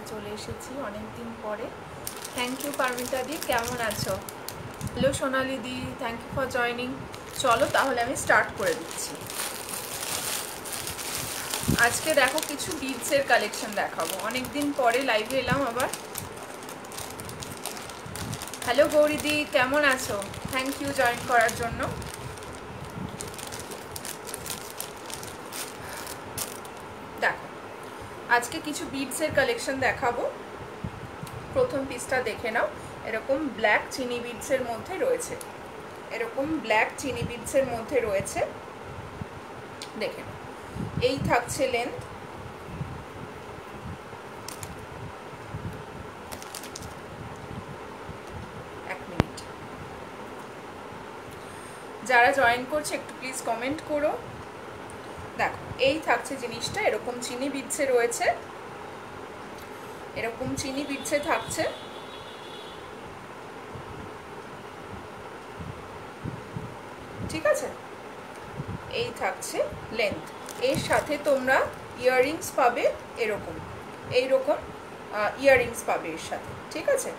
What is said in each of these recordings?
লাইভে চলে এসেছি অনেক দিন পরে। থ্যাংক ইউ পারমিতা দি, কেমন আছো? হ্যালো সোনালি দি, থ্যাংক ইউ ফর জয়নিং। চলো তাহলে আমি স্টার্ট করে দিচ্ছি। আজকে দেখো কিছু বিডসের কালেকশন দেখাবো, অনেক দিন পরে লাইভে এলাম আবার। হ্যালো গৌরী দি, কেমন আছো? থ্যাংক ইউ জয়েন করার জন্য। দেখো আজকে কিছু বিডসের কালেকশন দেখাবো। প্রথম পিসটা দেখে নাও, এরকম ব্ল্যাক চিনি বিডসের মধ্যে রয়েছে, এরকম ব্ল্যাক চিনি বিডসের মধ্যে রয়েছে। দেখে নাও, এই থাকছে লেন্থ, এক মিনিট, যারা জয়েন করছে একটু প্লিজ কমেন্ট করো। দেখো এই থাকছে জিনিসটা, এরকম চিনি বিডসে রয়েছে, এরকম চিনি বিডসে থাকছে। ঠিক আছে, এই থাকছে লেন্থ। এর সাথে তোমরা ইয়াররিংস পাবে, এরকম এইরকম ইয়াররিংস পাবে এর সাথে। ঠিক আছে,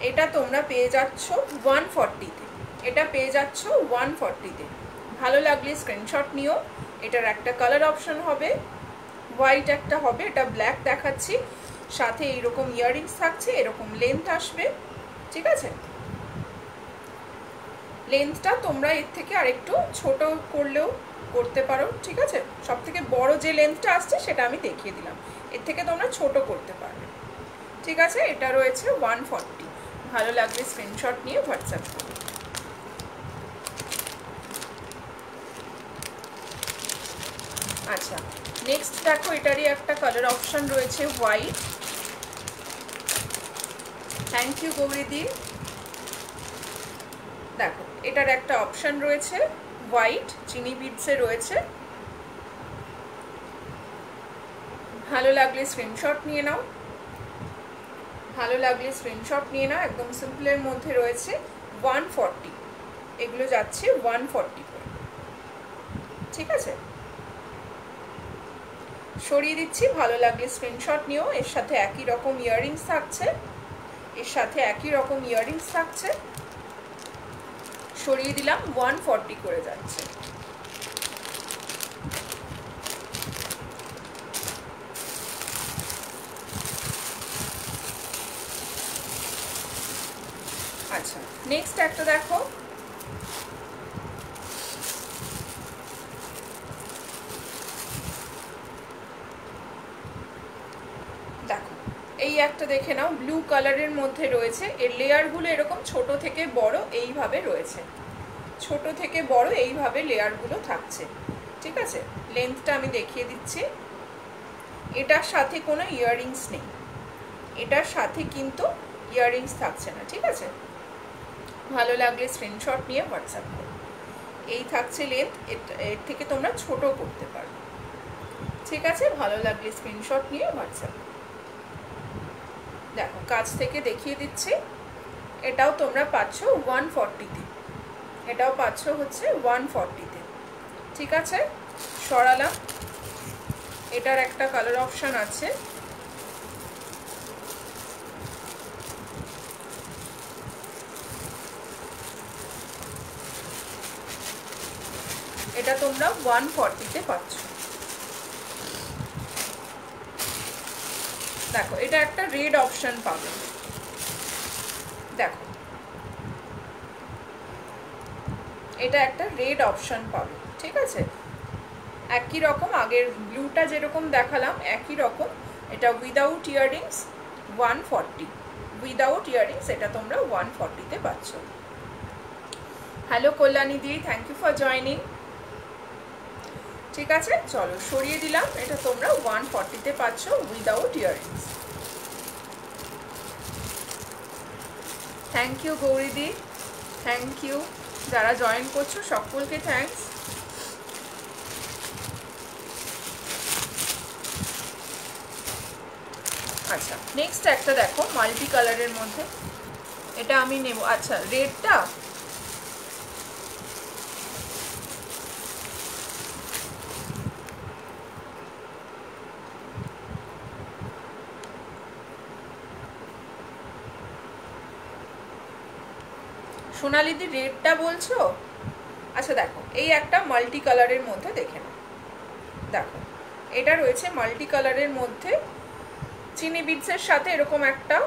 এটা তোমরা পেয়ে যাচ্ছ 140-তে, এটা পেয়ে যাচ্ছ 140-তে। ভালো লাগলে স্ক্রিনশট নিও। এটার একটা কালার অপশন হবে, হোয়াইট একটা হবে, এটা ব্ল্যাক দেখাচ্ছি, সাথে এইরকম ইয়াররিংস থাকছে, এরকম লেন্থ আসবে। ঠিক আছে, লেন্থটা তোমরা এর থেকে আরেকটু ছোট করলেও করতে পারো। ঠিক আছে, সব থেকে বড় যে লেন্থটা আসছে সেটা আমি দেখিয়ে দিলাম, এর থেকে তোমরা ছোট করতে পারবে। ঠিক আছে, এটা রয়েছে 140। ভালো লাগলে স্ক্রিনশট নিয়ে হোয়াটসঅ্যাপ করো। আচ্ছা, নেক্সট দেখো, এটারই একটা কালার অপশন রয়েছে হোয়াইট। থ্যাংক ইউ গৌরীদি। দেখো এটার একটা অপশন রয়েছে হোয়াইট, চিনি বিডসে রয়েছে। ভালো লাগলে স্ক্রিনশট নিয়ে নাও, ভালো লাগলে স্ক্রিনশট নিয়ে নাও। একদম সিম্পলের মধ্যে রয়েছে 140, এগুলো যাচ্ছে 140 করে। ঠিক আছে, সরিয়ে দিচ্ছি, ভালো লাগলে স্ক্রিনশট নিও। এর সাথে একই রকম ইয়াররিংস থাকছে, এর সাথে একই রকম ইয়াররিংস থাকছে। সরিয়ে দিলাম, 140 করে যাচ্ছে। আচ্ছা, নেক্সট একটা দেখো, দেখো এই একটা দেখে নাও, ব্লু কালারের মধ্যে রয়েছে। এর লেয়ারগুলো এরকম ছোট থেকে বড় এইভাবে রয়েছে, ছোট থেকে বড় এইভাবে লেয়ারগুলো থাকছে। ঠিক আছে, লেন্থটা আমি দেখিয়ে দিচ্ছি। এটার সাথে কোনো ইয়াররিংস নেই, এটার সাথে কিন্তু ইয়াররিংস থাকছে না। ঠিক আছে, ভালো লাগলে স্ক্রিনশট নিয়ে হোয়াটসঅ্যাপ করো। এই থাকছে লেন্থ, এর থেকে তোমরা ছোট করতে পারো। ঠিক আছে, ভালো লাগলে স্ক্রিনশট নিয়ে হোয়াটসঅ্যাপ। দেখো কাছ থেকে দেখিয়ে দিচ্ছি, এটাও তোমরা পাচ্ছ 140-তে, এটাও পাচ্ছ হচ্ছে 140-তে। ঠিক আছে, সরালাম। এটার একটা কালার অপশন আছে, এটা তোমরা 140-তে পাচ্ছ। দেখো এটা একটা রেড অপশন পাবে, দেখো এটা একটা রেড অপশন পাবে। ঠিক আছে, একই রকম, আগের ব্লুটা যেরকম দেখালাম একই রকম। এটা উইদাউট ইয়াররিংস 140, উইদাউট ইয়াররিংস এটা তোমরা 140-তে পাচ্ছ। হ্যালো কল্যাণী দি, থ্যাংক ইউ ফর জয়নিং। ঠিক আছে, চলো সরিয়ে দিলাম, এটা তোমরা 140-তে পাচ্ছ without earrings. Thank you Gauri দি, থ্যাংক ইউ। যারা জয়েন করছো সকলকে থ্যাঙ্কস। আচ্ছা, নেক্সট একটা দেখো মাল্টি কালারের মধ্যে, এটা আমি নেব। আচ্ছা, রেডটা সোনালিদি রেডটা বলছো? আচ্ছা দেখো, এই একটা মাল্টি কালারের মধ্যে দেখে নাও। দেখো এটা রয়েছে মাল্টি কালারের মধ্যে, চিনি বিটসের সাথে এরকম একটা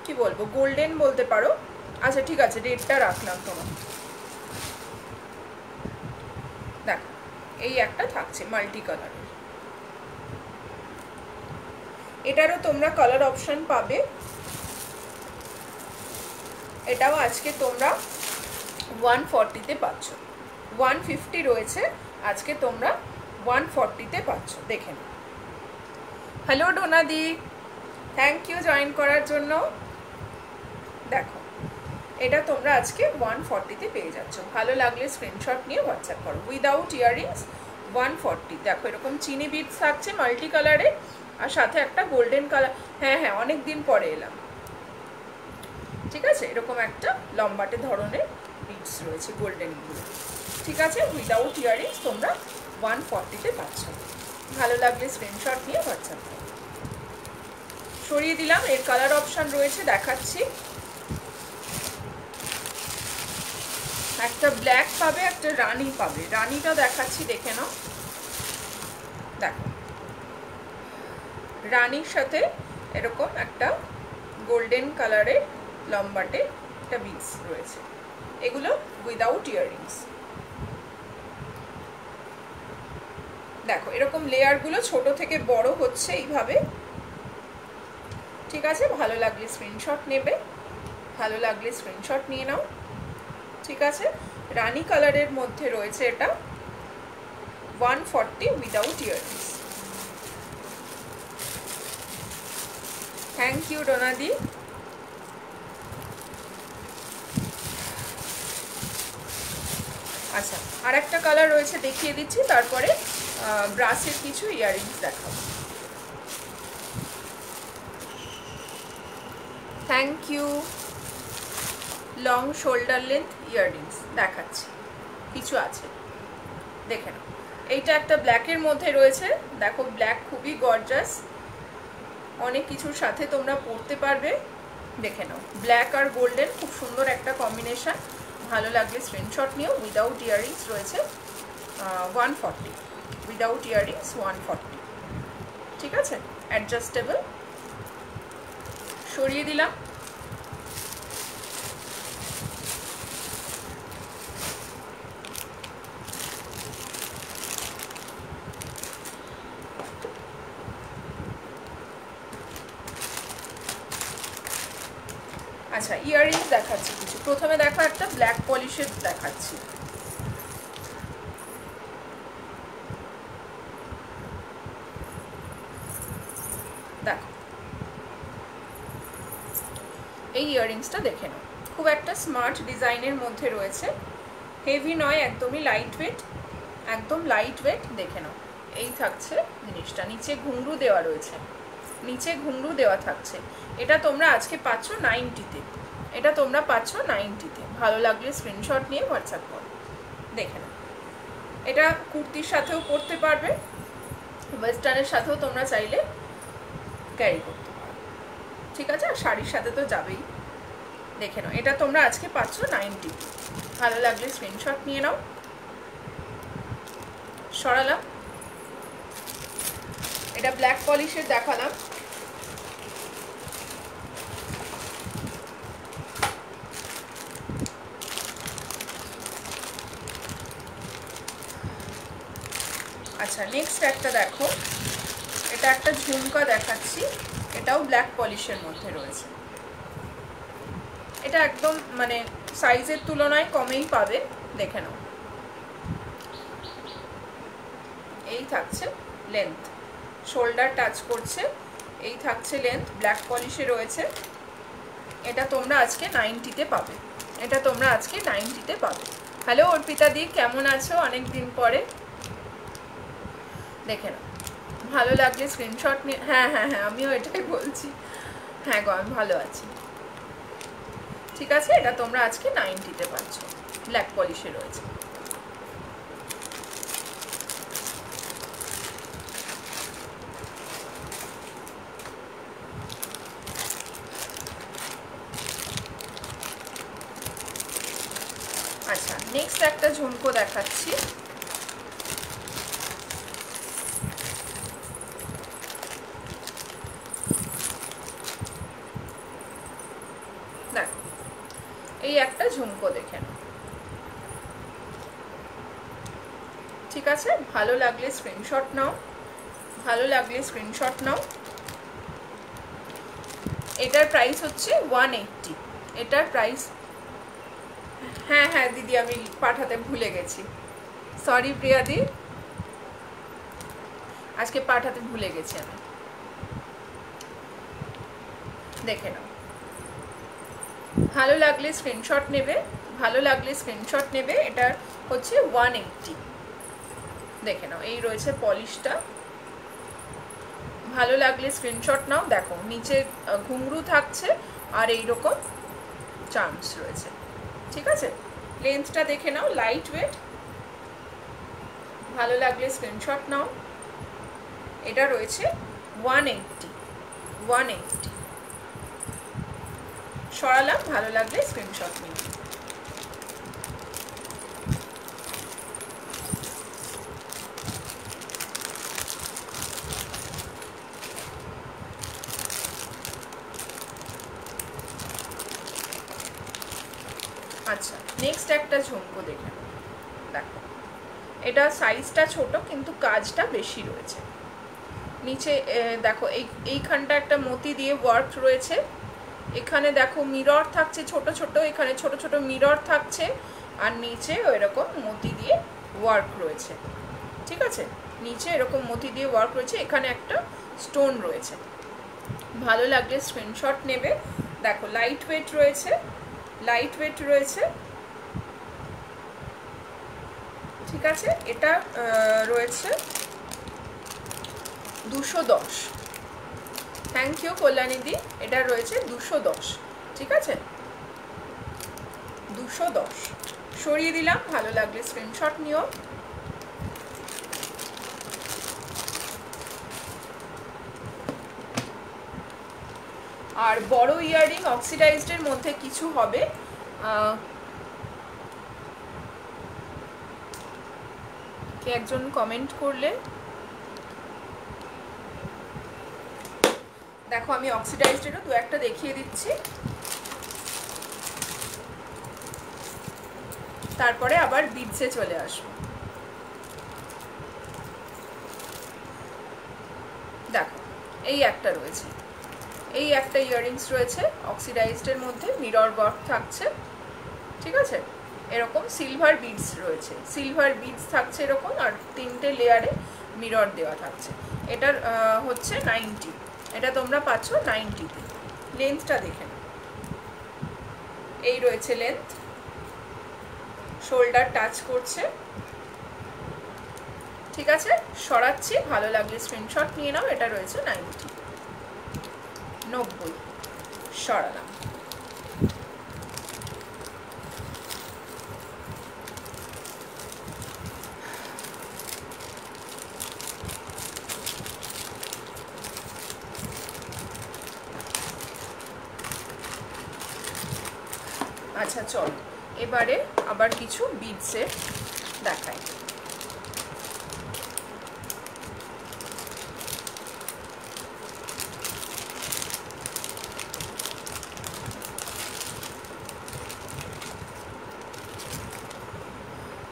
কি বলবো, গোল্ডেন বলতে পারো। আচ্ছা ঠিক আছে, রেডটা রাখলাম তোমার। দেখো এই একটা থাকছে মাল্টি কালারের, এটারও তোমরা কালার অপশন পাবে। এটাও আজকে তোমরা 140-তে পাচ্ছ। 150 রয়েছে, আজকে তোমরা 140-তে পাচ্ছ। দেখে নাও। হ্যালো ডোনাদি, থ্যাংক ইউ জয়েন করার জন্য। দেখো এটা তোমরা আজকে 140-তে পেয়ে যাচ্ছ। ভালো লাগলে স্ক্রিনশট নিয়ে হোয়াটসঅ্যাপ করো। Without earrings 140। দেখো এরকম চিনি বিটস থাকছে মাল্টি কালারে, আর সাথে একটা গোল্ডেন কালার। হ্যাঁ হ্যাঁ, অনেক দিন পরে এলাম। ঠিক আছে, এরকম একটা লম্বাটে ধরনের বিটস রয়েছে গোল্ডেনগুলো। ঠিক আছে, উইদাউট ইয়াররিংস তোমরা 140-তে পাচ্ছ। ভালো লাগলে স্ক্রিনশট নিয়ে হোয়াটসঅ্যাপ করো। সরিয়ে দিলাম, এর কালার অপশান রয়েছে, দেখাচ্ছি। একটা ব্ল্যাক পাবে, একটা রানি পাবে। রানিটা দেখাচ্ছি, দেখে নাও। দেখো রানির সাথে এরকম একটা গোল্ডেন কালারের লম্বাটে একটা বিটস রয়েছে, এগুলো উইদাউট ইয়াররিংস। দেখো এরকম লেয়ারগুলো ছোট থেকে বড় হচ্ছে এইভাবে। ঠিক আছে, ভালো লাগলে স্ক্রিনশট নেবে, ভালো লাগলে স্ক্রিনশট নিয়ে নাও। ঠিক আছে, রানি কালারের মধ্যে রয়েছে এটা 140 উইদাউট ইয়াররিংস। থ্যাংক ইউ ডোনাদি। আচ্ছা, আর একটা কালার রয়েছে, দেখিয়ে দিচ্ছি, তারপরে ব্রাসের কিছু ইয়াররিংস দেখাবো। Thank you. Long shoulder length earrings দেখাচ্ছি, কিছু আছে, দেখে নাও। এইটা একটা ব্ল্যাকের মধ্যে রয়েছে। দেখো ব্ল্যাক খুবই গর্জাস, অনেক কিছুর সাথে তোমরা পরতে পারবে। দেখে নাও, ব্ল্যাক আর গোল্ডেন খুব সুন্দর একটা কম্বিনেশন। ভালো লাগলে স্ক্রিনশট নিও। উইদাউট ইয়াররিংস রয়েছে 140, উইদাউট ইয়াররিংস 140। ঠিক আছে, অ্যাডজাস্টেবল। সরিয়ে দিলাম। আচ্ছা, ইয়াররিংস দেখাচ্ছি কিছু। প্রথমে দেখো একটা ব্ল্যাক পলিশের দেখাচ্ছি। দেখো এই ইয়াররিংসটা দেখে নাও, খুব একটা স্মার্ট ডিজাইনের মধ্যে রয়েছে, হেভি নয়, একদমই লাইট ওয়েট, একদম লাইট ওয়েট। দেখে নাও, এই থাকছে জিনিসটা, নিচে ঘুংরু দেওয়া রয়েছে, নিচে ঘুংরু দেওয়া থাকছে। এটা তোমরা আজকে পাচ্ছ 90-তে, এটা তোমরা পাচ্ছ 90-তে। ভালো লাগলে স্ক্রিনশট নিয়ে হোয়াটসঅ্যাপ করো। দেখে নাও, এটা কুর্তির সাথেও পরতে পারবে, ওয়েস্টার্নের সাথেও তোমরা চাইলে ক্যারি করতে পারো। ঠিক আছে, আর শাড়ির সাথে তো যাবেই। দেখে নাও, এটা তোমরা আজকে পাচ্ছ 90। ভালো লাগলে স্ক্রিনশট নিয়ে নাও। সরালাম, এটা ব্ল্যাক পলিশের দেখালাম। আচ্ছা, নেক্সট একটা দেখো, এটা একটা ঝুমকা দেখাচ্ছি, এটাও ব্ল্যাক পলিশের মধ্যে রয়েছে। এটা একদম মানে সাইজের তুলনায় কমেই পাবে। দেখে নাও, এই থাকছে লেন্থ, শোল্ডার টাচ করছে, এই থাকছে লেন্থ, ব্ল্যাক পলিশে রয়েছে। এটা তোমরা আজকে 90-তে পাবে, এটা তোমরা আজকে 90-তে পাবে। হ্যালো অর্পিতা দি, কেমন আছো? অনেক দিন পরে। দেখে নাও, ভালো লাগলে স্ক্রিনশট নিয়ে। হ্যাঁ হ্যাঁ হ্যাঁ, আমিও এটাই বলছি। হ্যাঁ গো, আমি ভালো আছি। ঠিক আছে, এটা তোমরা আজকে 90-তে পাচ্ছ, ব্ল্যাক পলিশে রয়েছে। নেক্সট একটা ঝুমকো দেখাচ্ছি। দেখো এই একটা ঝুমকো দেখে নাও, ঠিক আছে? ভালো লাগলে স্ক্রিনশট নাও, ভালো লাগলে স্ক্রিনশট নাও। এটার প্রাইস হচ্ছে 180। এটার প্রাইস, হ্যাঁ হ্যাঁ দিদি আমি পাঠাতে ভুলে গেছি, সরি প্রিয়াদি, আজকে পাঠাতে ভুলে গেছি আমি। দেখে নাও, ভালো লাগলে স্ক্রিনশট নেবে, ভালো লাগলে স্ক্রিনশট নেবে। এটা হচ্ছে 180। দেখে নাও, এই রয়েছে পলিশটা, ভালো লাগলে স্ক্রিনশট নাও। দেখো নিচে ঘুংরু থাকছে আর এইরকম চার্মস রয়েছে, ঠিক আছে? লেন্থটা দেখে নাও, লাইট ওয়েট, ভালো লাগলে স্ক্রিনশট নাও। এটা রয়েছে 180, 180 সরালাম, ভালো লাগলে স্ক্রিনশট নিন। আচ্ছা নেক্সট একটা ঝুমকো দেখে দেখো, এটা সাইজটা ছোট কিন্তু কাজটা বেশি রয়েছে। নিচে দেখো এইখানটা একটা মতি দিয়ে ওয়ার্ক রয়েছে, এখানে দেখো মিরর থাকছে ছোট ছোট, এখানে ছোট ছোট মিরর থাকছে, আর নিচে এরকম মতি দিয়ে ওয়ার্ক রয়েছে, ঠিক আছে? নিচে এরকম মতি দিয়ে ওয়ার্ক রয়েছে, এখানে একটা স্টোন রয়েছে। ভালো লাগলে স্ক্রিনশট নেবে। দেখো লাইট ওয়েট রয়েছে, লাইট ওয়েট রয়েছে, ঠিক আছে? এটা রয়েছে 210। থ্যাংক ইউ কল্যাণীদি, এটা রয়েছে 210, ঠিক আছে? 210 সরিয়ে দিলাম, ভালো লাগলে স্ক্রিনশট নিও। আর বড় ইয়াররিং অক্সিডাইজডের মধ্যে কিছু হবে, কে একজন কমেন্ট করলে, দেখো আমি অক্সিডাইজডেরও দু একটা দেখিয়ে দিচ্ছি, তারপরে আবার বিটসে চলে আসবো। দেখো এই একটা রয়েছে, এই একটা ইয়াররিংস রয়েছে অক্সিডাইজডের মধ্যে, মিরর ওয়ার্ক থাকছে, ঠিক আছে? এরকম সিলভার বিডস রয়েছে, সিলভার বিডস থাকছে এরকম, আর 3টে লেয়ারে মিরর দেওয়া থাকছে। এটার হচ্ছে 90, এটা তোমরা পাচ্ছ 90-তে। লেন্থটা দেখে নাও, এই রয়েছে লেন্থ, শোল্ডার টাচ করছে, ঠিক আছে? সরাচ্ছি, ভালো লাগলে স্ক্রিনশট নিয়ে নাও। এটা রয়েছে 90, 90 সরালাম। আচ্ছা চল এবারে আবার কিছু বিডসের দেখাই।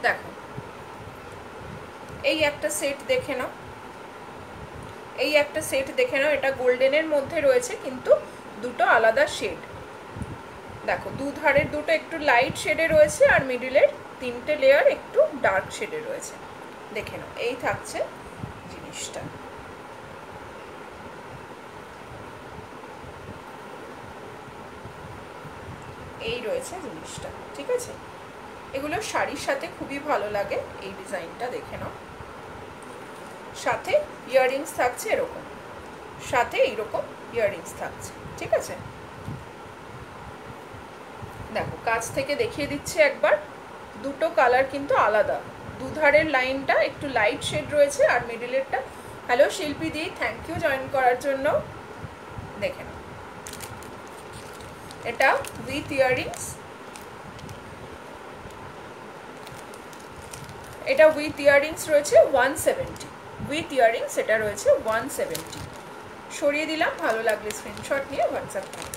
দেখো এই একটা সেট দেখে নাও, এই একটা সেট দেখে নাও, এটা গোল্ডেনের মধ্যে রয়েছে কিন্তু দুটো আলাদা শেড। দেখো দু ধারের দুটো একটু লাইট শেডে রয়েছে, আর মিডিলের 3টে লেয়ার একটু ডার্ক শেডে রয়েছে। দেখে নাও, এই থাকছে জিনিসটা। এই রয়েছে জিনিসটা, ঠিক আছে? এগুলো শাড়ির সাথে খুবই ভালো লাগে। এই ডিজাইনটা দেখে নাও, সাথে ইয়াররিংস থাকছে এরকম, সাথে এইরকম ইয়াররিংস থাকছে, ঠিক আছে? দেখো কাছ থেকে দেখিয়ে দিচ্ছি একবার, দুটো কালার কিন্তু আলাদা, দুধারের লাইনটা একটু লাইট শেড রয়েছে, আর মিডিলেরটা, হ্যালো শিল্পী দি, থ্যাংক ইউ জয়েন করার জন্য। দেখে নাও, এটা উইথ ইয়াররিংস, এটা উইথ ইয়াররিংস রয়েছে 170, উইথ ইয়াররিংস এটা রয়েছে 170। সরিয়ে দিলাম, ভালো লাগলে স্ক্রিনশট নিয়ে হোয়াটসঅ্যাপ করুন।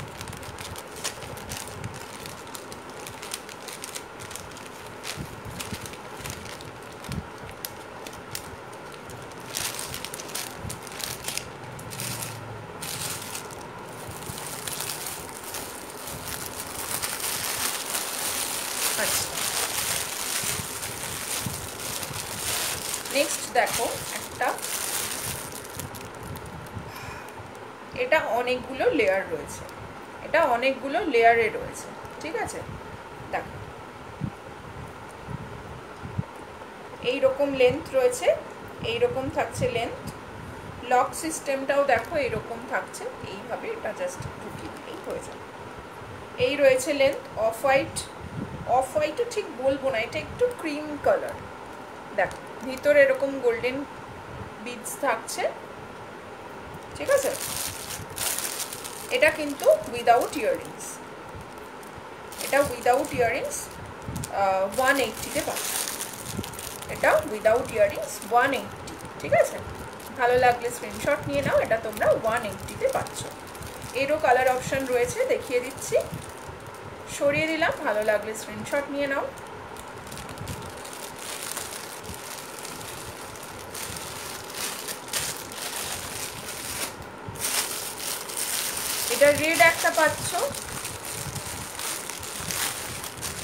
নেক্সট দেখো একটা, এটা অনেকগুলো লেয়ার রয়েছে, এটা অনেকগুলো লেয়ারে রয়েছে, ঠিক আছে। দেখো এই রকম লেন্থ রয়েছে, এই রকম থাকছে লেন্থ, লক সিস্টেমটাও দেখো এরকম থাকছে, এইভাবে এটা জাস্ট ঢুকিয়ে দিলেই হয়ে যাবে। এই রয়েছে লেন্থ, অফ হোয়াইট, অফ হোয়াইটও ঠিক বলবো না, এটা একটু ক্রিম কালার। দেখো ভিতরে এরকম গোল্ডেন বিডস থাকছে, ঠিক আছে। এটা কিন্তু উইদাউট ইয়াররিংস, এটা উইদাউট ইয়াররিংস 180-তে পাচ্ছ, এটা উইদাউট ইয়াররিংস 180, ঠিক আছে। ভালো লাগলে স্ক্রিনশট নিয়ে নাও, এটা তোমরা 180-তে পাচ্ছ। এরও কালার অপশন রয়েছে, দেখিয়ে দিচ্ছি, সরিয়ে দিলাম, ভালো লাগলে স্ক্রিনশট নিয়ে নাও। এটা রেড একটা পাচ্ছ,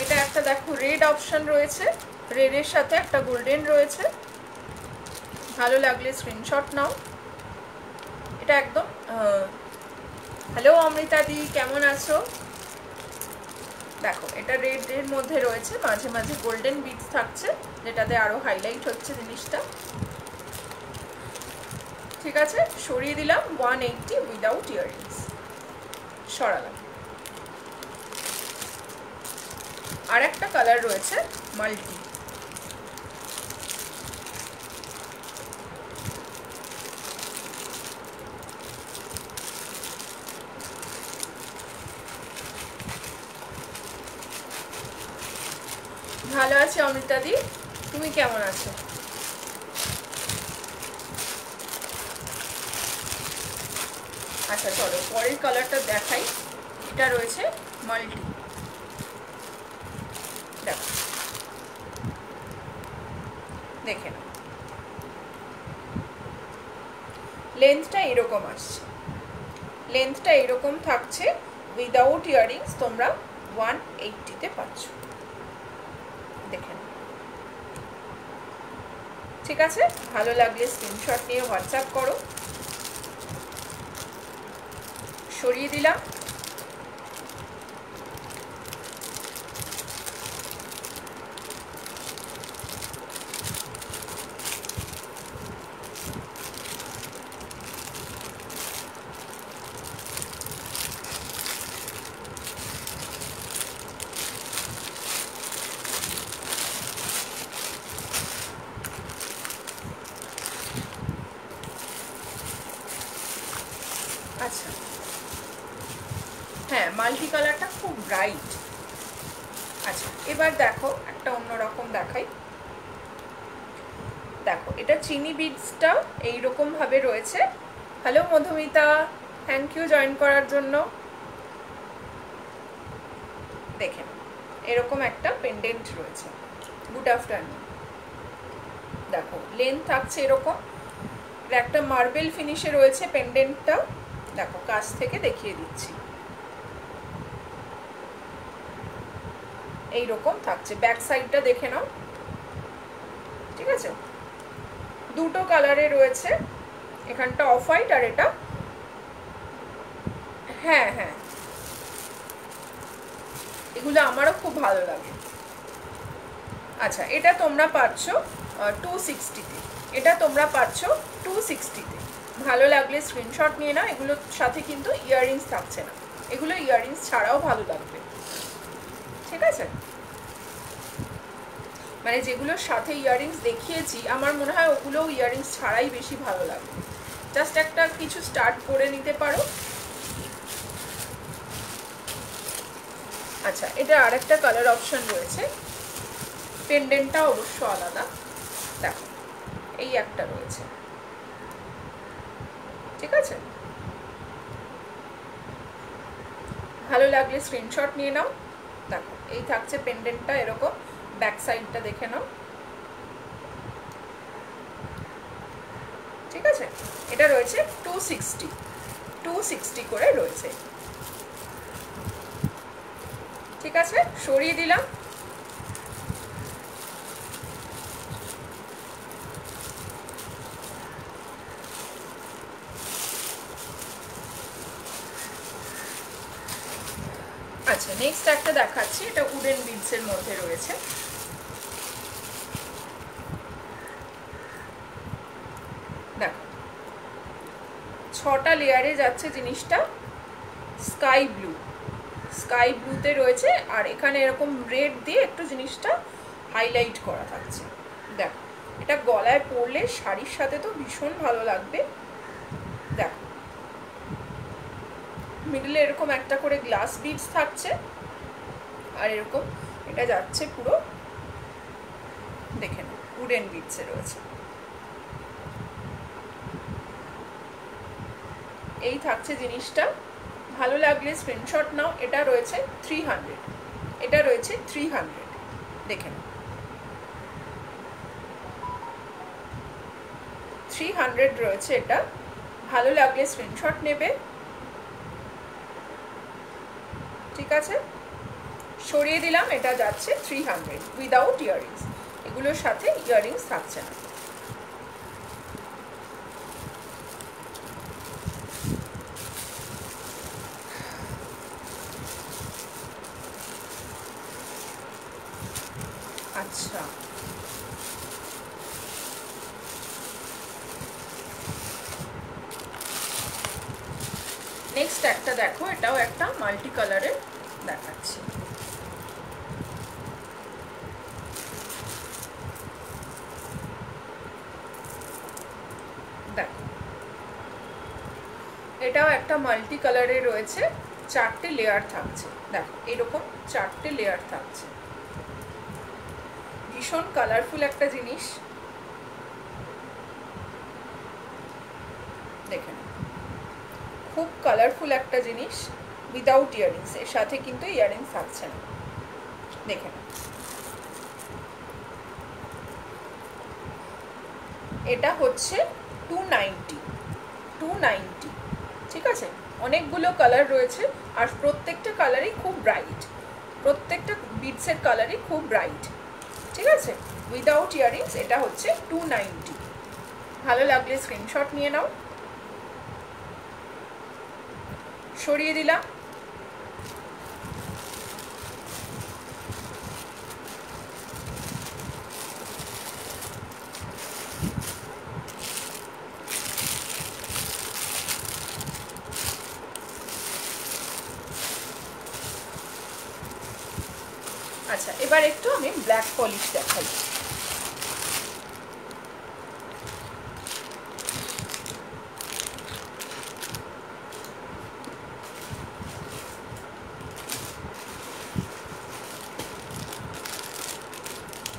এটা একটা দেখো রেড অপশন রয়েছে, রেডের সাথে একটা গোল্ডেন রয়েছে, ভালো লাগলে স্ক্রিনশট নাও। এটা একদম হ্যালো অমৃতা দি, কেমন আছো? দেখো এটা রেডের মধ্যে রয়েছে, মাঝে মাঝে গোল্ডেন বিটস থাকছে, যেটাতে আরো হাইলাইট হচ্ছে জিনিসটা, ঠিক আছে। সরিয়ে দিলাম, 180 উইদাউট ইয়াররিংস, সরালাম। আর একটা কালার রয়েছে মাল্টি, ভালো আছে অমৃতা দি, তুমি কেমন আছো? আচ্ছা চলো পরের কালারটা দেখাই, এটা রয়েছে মাল্টি, দেখো দেখে নাও, লেন্থটা এরকম আসছে, লেন্থটা এরকম থাকছে, উইদাউট ইয়াররিংস তোমরা 180-তে পাচ্ছ, দেখে নাও, ঠিক আছে। ভালো লাগলে স্ক্রিনশট নিয়ে হোয়াটসঅ্যাপ করো। সরিয়ে দিলাম, আচ্ছা হ্যাঁ মাল্টি কালারটা খুব ব্রাইট। আচ্ছা এবার দেখো একটা অন্যরকম দেখাই, দেখো এটা চিনি বিডসটা এইরকম ভাবে রয়েছে। Hello Madhumita, thank you join করার জন্য। দেখেন এরকম একটা পেন্ডেন্ট রয়েছে, গুড আফটারনুন। দেখো লেন্থ থাকছে এরকম, একটা মার্বেল ফিনিশে রয়েছে পেন্ডেন্টটা, দেখো কাছ থেকে দেখিয়ে দিচ্ছি, এইরকম থাকছে, ব্যাক সাইডটা দেখে নাও, ঠিক আছে। দুটো কালারে রয়েছে, এখানটা অফ হোয়াইট আর এটা, হ্যাঁ হ্যাঁ এগুলো আমারও খুব ভালো লাগে। আচ্ছা এটা তোমরা পাচ্ছ 260-তে, এটা তোমরা পাচ্ছ 260-তে। ভালো লাগলে স্ক্রিনশট নিয়ে নাও, এগুলোর সাথে কিন্তু ইয়াররিংস থাকছে না, এগুলো ইয়াররিংস ছাড়াও ভালো লাগবে, ঠিক আছে। মানে যেগুলোর সাথে ইয়াররিংস দেখিয়েছি আমার মনে হয় ওগুলোও ইয়াররিংস ছাড়াই বেশি ভালো লাগবে, জাস্ট একটা কিছু স্টার্ট করে নিতে পারো। আচ্ছা এটা আরেকটা কালার অপশন রয়েছে, পেন্ডেন্টটা অবশ্য আলাদা, দেখো এই একটা রয়েছে, ঠিক আছে। ভালো লাগলে স্ক্রিনশট নিয়ে নাও। দেখো এই থাকছে পেন্ডেন্টটা এরকম, ব্যাক সাইডটা দেখে নাও, ঠিক আছে। এটা রয়েছে 260 করে রয়েছে, ঠিক আছে। সরিয়ে দিলাম। আচ্ছা নেক্সট একটা দেখাচ্ছি, এটা উডেন বিডসের মধ্যে রয়েছে। দেখো 6টা লেয়ারে যাচ্ছে জিনিসটা, স্কাই ব্লুতে রয়েছে, আর এখানে এরকম রেড দিয়ে একটু জিনিসটা হাইলাইট করা থাকছে। দেখো এটা গলায় পরলে শাড়ির সাথে তো ভীষণ ভালো লাগবে। দেখো মিডলে এরকম একটা করে গ্লাস বিডস থাকছে, আর এরকম এটা যাচ্ছে পুরো, দেখে নাও উডেন বিডসে রয়েছে। এই থাকছে জিনিসটা, ভালো লাগলে স্ক্রিনশট নাও। এটা রয়েছে 300, এটা রয়েছে 300, দেখে নাও 300 রয়েছে এটা। ভালো লাগলে স্ক্রিনশট নেবে, ঠিক আছে। সরিয়ে দিলাম, এটা যাচ্ছে 300 উইদাউট ইয়াররিংস, এগুলোর সাথে ইয়াররিংস থাকছে না। আচ্ছা নেক্সট একটা দেখো, এটাও একটা মাল্টি কালারের দেখাচ্ছি। দেখো এটাও একটা মাল্টি কালারের রয়েছে, 4টে লেয়ার থাকছে। দেখো এরকম 4টে লেয়ার থাকছে, ভীষণ কালারফুল একটা জিনিস, দেখে খুব কালারফুল একটা জিনিস উইদাউট ইয়াররিংস, এর সাথে কিন্তু ইয়াররিংস থাকছে না, দেখে এটা হচ্ছে 290, ঠিক আছে। অনেকগুলো কালার রয়েছে, আর প্রত্যেকটা কালারই খুব ব্রাইট, প্রত্যেকটা বিডসের কালারই খুব ব্রাইট, ঠিক আছে। উইদাউট ইয়াররিংস এটা হচ্ছে 290। ভালো লাগলে স্ক্রিনশট নিয়ে নাও। সরিয়ে দিলাম। আচ্ছা এবার একটু আমি ব্ল্যাক পলিশ দেখাই।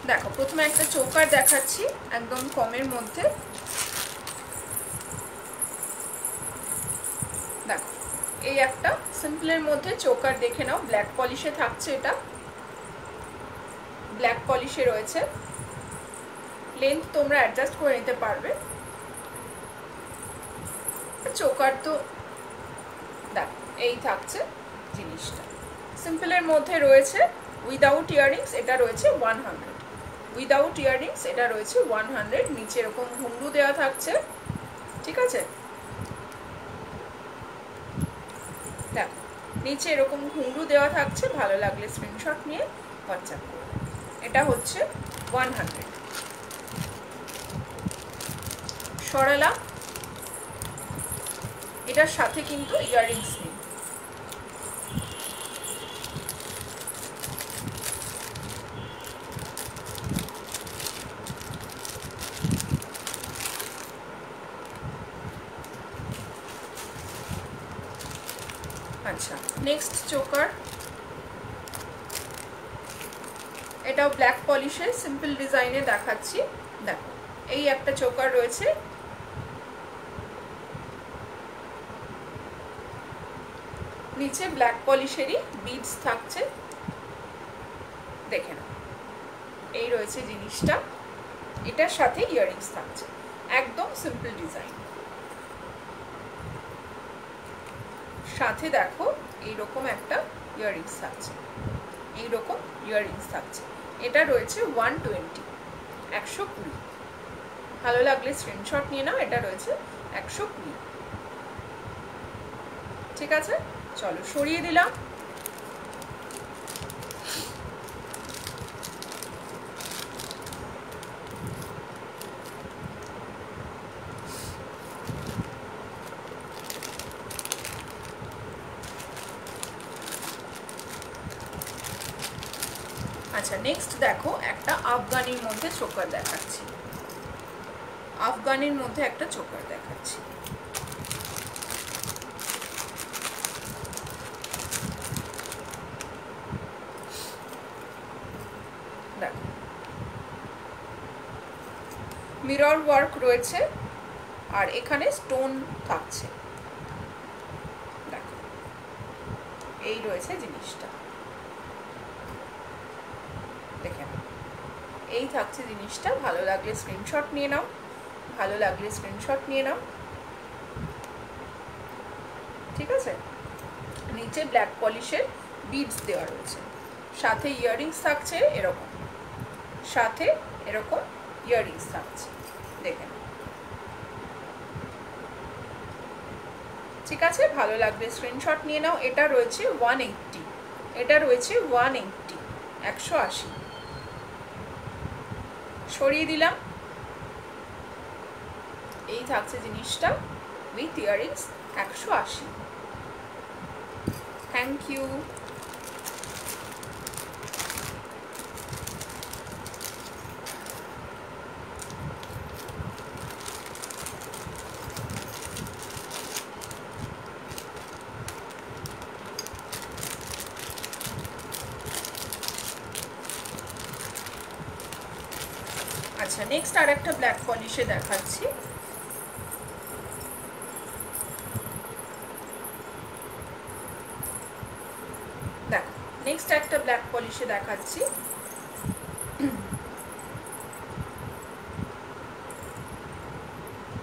দেখো প্রথমে একটা চোকার দেখাচ্ছি একদম কমের মধ্যে। দেখো এই একটা সিম্পলের মধ্যে চোকার দেখে নাও, ব্ল্যাক পলিশে থাকছে, এটা ব্ল্যাক পলিশে রয়েছে। লেন্থ তোমরা অ্যাডজাস্ট করে নিতে পারবে। চোকার তো দেখো এই থাকছে জিনিসটা, সিম্পলের মধ্যে রয়েছে উইদাউট ইয়াররিংস, এটা রয়েছে 100, উইদাউট ইয়াররিংস এটা রয়েছে 100। নিচে এরকম ঘুংরু দেওয়া থাকছে, ঠিক আছে। দেখো নিচে এরকম ঘুংরু দেওয়া থাকছে, ভালো লাগলে স্ক্রিনশট নিয়ে হোয়াটসঅ্যাপ করবে। এটা হচ্ছে 100। সরালাম, এটার সাথে কিন্তু ইয়াররিংস নেই। আচ্ছা নেক্সট চোকার, এটাও ব্ল্যাক পলিশে সিম্পল ডিজাইনে দেখাচ্ছি। দেখো এই একটা চোকার রয়েছে, নিচে ব্ল্যাক পলিশেরই বিডস থাকছে, দেখে নাও এই রয়েছে জিনিসটা, এটার সাথে ইয়াররিংস থাকছে, একদম সিম্পল ডিজাইন। সাথে দেখো এইরকম একটা ইয়াররিংস থাকছে, এইরকম ইয়াররিংস থাকছে, এটা রয়েছে 120, 120। ভালো লাগলে স্ক্রিনশট নিয়ে নাও, এটা রয়েছে 120। ঠিক আছে, চলো সরিয়ে দিলাম। আচ্ছা, নেক্সট দেখো একটা আফগানির মধ্যে চোকার দেখাচ্ছি, আফগানির মধ্যে একটা চোকার দেখাচ্ছি। দেখো মিরর ওয়ার্ক রয়েছে আর এখানে স্টোন থাকছে, দেখো এই রয়েছে জিনিসটা, দেখে নাও এই থাকছে জিনিসটা। ভালো লাগলে স্ক্রিনশট নিয়ে নাও, ভালো লাগলে স্ক্রিনশট নিয়ে নাও। ঠিক আছে, নিচে ব্ল্যাক পলিশের বিডস দেওয়া রয়েছে, সাথে ইয়াররিংস থাকছে এরকম, সাথে এরকম ইয়াররিংস থাকছে, দেখেন। ঠিক আছে, ভালো লাগবে স্ক্রিনশট নিয়ে নাও। এটা রয়েছে 180, এটা রয়েছে 180, 180। সরিয়ে দিলাম। এই থাকছে জিনিসটা উইথ ইয়াররিংস, 180। Thank you. আচ্ছা, নেক্সট আর একটা ব্ল্যাক পলিশে দেখাচ্ছি। দেখো নেক্সট একটা ব্ল্যাক পলিশে দেখাচ্ছি।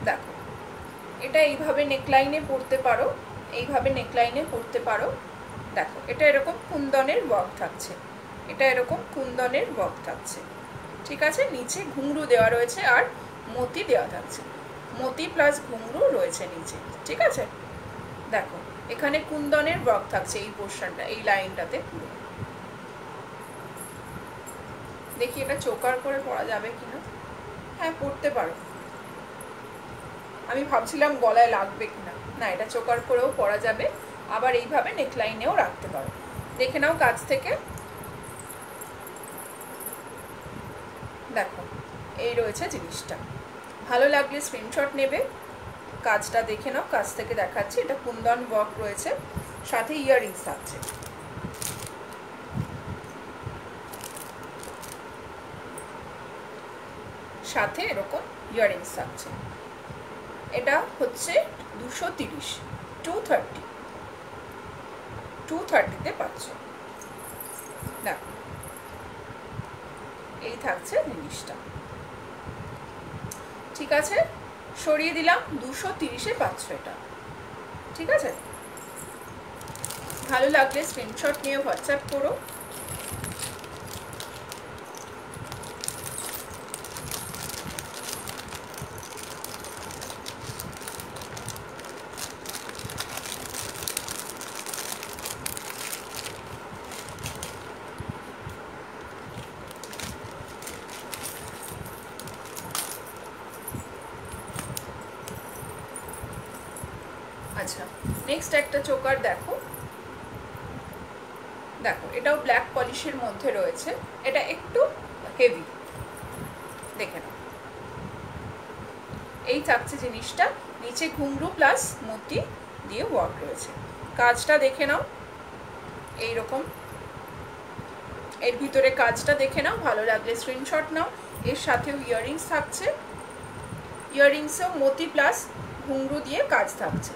দেখো এটা এইভাবে নেকলাইনে পরতে পারো, এইভাবে নেকলাইনে পরতে পারো। দেখো এটা এরকম কুন্দনের ওয়ার্ক থাকছে, এটা এরকম কুন্দনের ওয়ার্ক থাকছে। ঠিক আছে, নিচে ঘুঙরু দেওয়া রয়েছে আর মতি দেওয়া থাকছে, মতি প্লাস ঘুঙরু রয়েছে নিচে। ঠিক আছে, দেখো এখানে কুন্দনের ওয়ার্ক থাকছে এই পোর্শনটা, এই লাইনটাতে পুরো। দেখি এটা চোকার করে পরা যাবে কিনা। হ্যাঁ, পরতে পারো। আমি ভাবছিলাম গলায় লাগবে কিনা, না এটা চোকার করেও পরা যাবে, আবার এইভাবে নেকলাইনেও রাখতে পারো। দেখে নাও কাছ থেকে। দেখো এই রয়েছে জিনিসটা, ভালো লাগলে স্ক্রিনশট নেবে। কাজটা দেখে নাও, কাছ থেকে দেখাচ্ছি। এটা কুন্দন ওয়ার্ক রয়েছে, সাথে ইয়াররিংস থাকছে। সাথে এরকম ইয়াররিংস থাকছে। এটা হচ্ছে 230, 230, 230-তে পাচ্ছ। দেখো এই থাকছে জিনিসটা। ঠিক আছে, সরিয়ে দিলাম। 230-এ পাচ্ছ এটা। ঠিক আছে, ভালো লাগলে স্ক্রিনশট নিয়ে হোয়াটসঅ্যাপ করো। আচ্ছা, নেক্সট একটা চোকার দেখো। দেখো এটাও ব্ল্যাক পলিশের মধ্যে রয়েছে, এটা একটু হেভি, দেখে নাও। এই থাকছে জিনিসটা, নিচে ঘুঙরু প্লাস মতি দিয়ে ওয়ার্ক রয়েছে। কাজটা দেখে নাও এইরকম, এর ভিতরে কাজটা দেখে নাও। ভালো লাগলে স্ক্রিনশট নাও। এর সাথেও ইয়াররিংস থাকছে, ইয়াররিংসেও মতি প্লাস ঘুংরু দিয়ে কাজ থাকছে,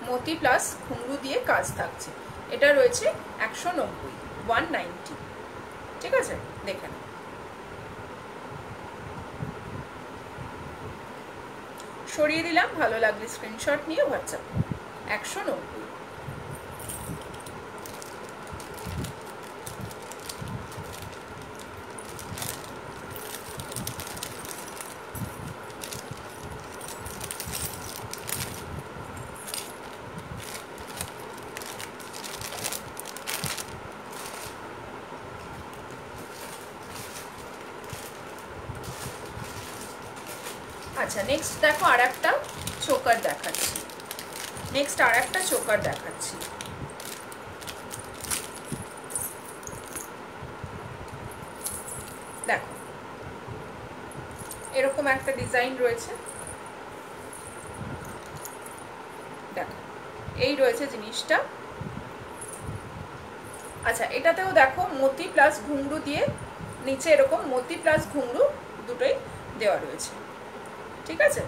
মতি প্লাস ঘুংরু দিয়ে কাজ থাকছে। এটা রয়েছে 190, 190। ঠিক আছে, দেখে নাও। সরিয়ে দিলাম, ভালো লাগলে স্ক্রিনশট নিয়ে হোয়াটসঅ্যাপ 190। আচ্ছা, নেক্সট দেখো আর একটা চোকার দেখাচ্ছি, দেখো এরকম একটা ডিজাইন রয়েছে, দেখো এই রয়েছে জিনিসটা। আচ্ছা, এটাতেও দেখো মতি প্লাস ঘুংরু দিয়ে নিচে এরকম মতি প্লাস ঘুংরু দুটোই দেওয়া রয়েছে। ঠিক আছে,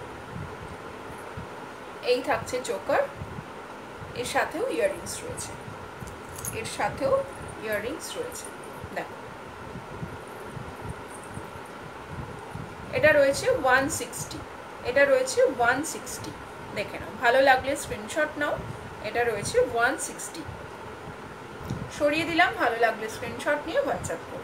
এই থাকছে চোকার, এর সাথেও ইয়াররিংস রয়েছে, দেখো এটা রয়েছে 160, দেখে নাও, ভালো লাগলে স্ক্রিনশট নাও। এটা রয়েছে 160। সরিয়ে দিলাম, ভালো লাগলে স্ক্রিনশট নিয়ে হোয়াটসঅ্যাপ করো।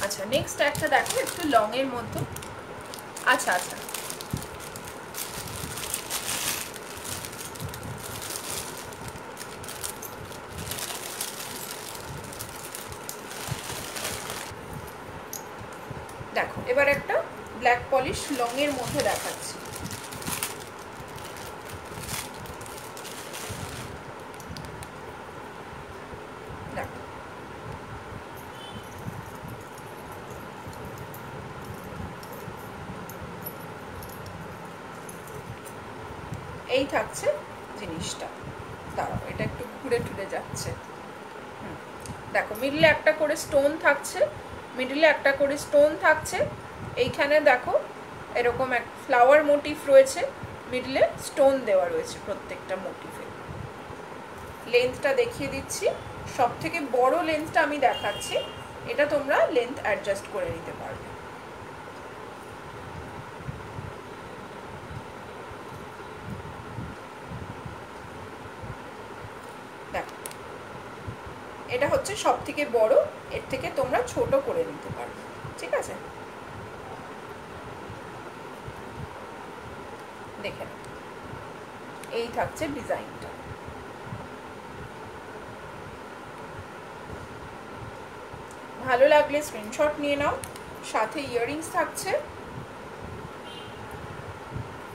আচ্ছা, নেক্সট একটা দেখো একটু লং এর মধ্যে। আচ্ছা, দেখো এবার একটা ব্ল্যাক পলিশ লং এর মধ্যে দেখাচ্ছি। দেখো এই থাকছে জিনিসটা, দাঁড়াও এটা একটু ঘুরে টুরে যাচ্ছে। দেখো মিডলে একটা করে স্টোন থাকছে, এইখানে দেখো এরকম এক ফ্লাওয়ার মোটিভ রয়েছে, মিডলে স্টোন দেওয়া রয়েছে প্রত্যেকটা মোটিভে। লেন্থটা দেখিয়ে দিচ্ছি, সব থেকে বড় লেন্থটা আমি দেখাচ্ছি, এটা তোমরা লেন্থ অ্যাডজাস্ট করে নিতে পারবে। দেখো এটা হচ্ছে সব থেকে বড়, এর থেকে তোমরা ছোট করে নিতে পারবে। ঠিক আছে, দেখে এই থাকছে ডিজাইনটা। ভালো লাগলে স্ক্রিনশট নিয়ে নাও, সাথে ইয়াররিংস থাকছে।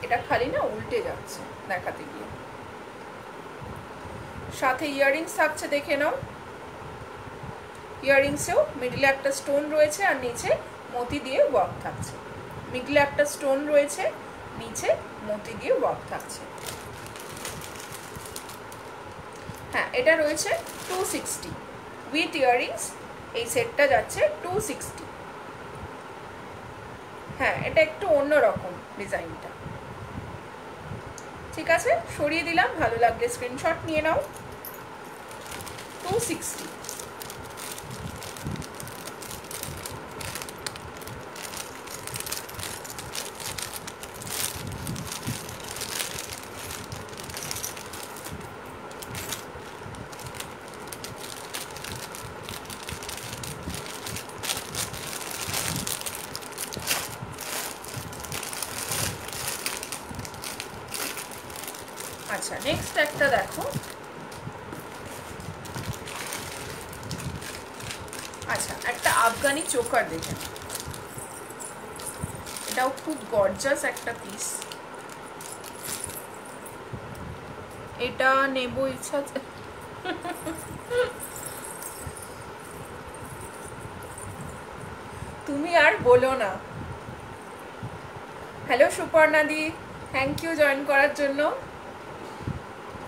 এটা খালি না উল্টে যাচ্ছে দেখাতে গিয়ে, সাথে ইয়াররিংস থাকছে, দেখে নাও। ইয়াররিংসেও মিডলে একটা স্টোন রয়েছে আর নিচে মতি দিয়ে ওয়ার্ক থাকছে, মিডলে একটা স্টোন রয়েছে, নিচে মতি দিয়ে ওয়ার্ক থাকছে। হ্যাঁ, এটা রয়েছে 260 উইথ ইয়াররিংস, এই সেটটা যাচ্ছে 260। হ্যাঁ, এটা একটু অন্যরকম ডিজাইনটা। ঠিক আছে, সরিয়ে দিলাম, ভালো লাগলে স্ক্রিনশট নিয়ে নাও। 260। আচ্ছা, নেক্সট একটা দেখো। আচ্ছা, একটা আফগানি চোকার দেখেন, এটাও খুব গর্জাস একটা পিস। এটা নেব ইচ্ছা আর বলো না। হ্যালো সুপর্ণাদি, থ্যাংক ইউ জয়েন করার জন্য।